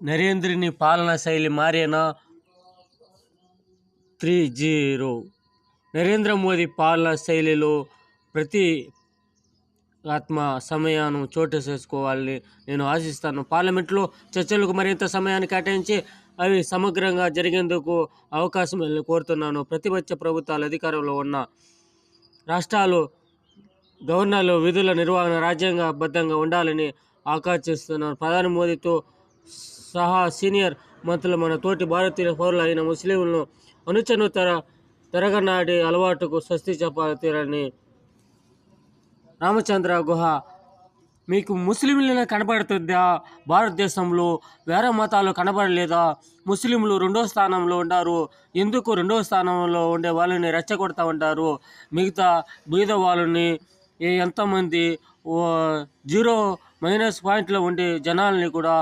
నరేంద్రుని పాలనా శైలి మారేనా 3-0. నరేంద్ర మోదీ పాలనా శైలిలో ప్రతి సమయాన్ని చోటు చేసుకోవాలని నేను ఆశిస్తాను. పార్లమెంట్లో చర్చలకు మరింత సమయాన్ని కేటాయించి అవి సమగ్రంగా జరిగేందుకు అవకాశం కోరుతున్నాను. ప్రతిపక్ష ప్రభుత్వాలు అధికారంలో ఉన్న రాష్ట్రాలు గవర్నర్లు విధుల నిర్వహణ రాజ్యాంగబద్ధంగా ఉండాలని ఆకాంక్షిస్తున్నాను. ప్రధాని మోదీతో సహా సీనియర్ మంత్రులు మన తోటి భారతీయ పౌరులు అయిన ముస్లింలను అనుచను తెరగనాటి అలవాటుకు స్వస్తి చెప్పాలని. రామచంద్ర గుహ: మీకు ముస్లింలనే కనబడుతుందా? భారతదేశంలో వేరే మతాలు కనబడలేదా? ముస్లింలు 2వ స్థానంలో ఉంటారు. ఎందుకు 2వ స్థానంలో ఉండే వాళ్ళని రెచ్చగొడతా ఉంటారు? మిగతా బీద వాళ్ళని ఎంతమంది 0 మైనస్ పాయింట్లో ఉండే జనాల్ని కూడా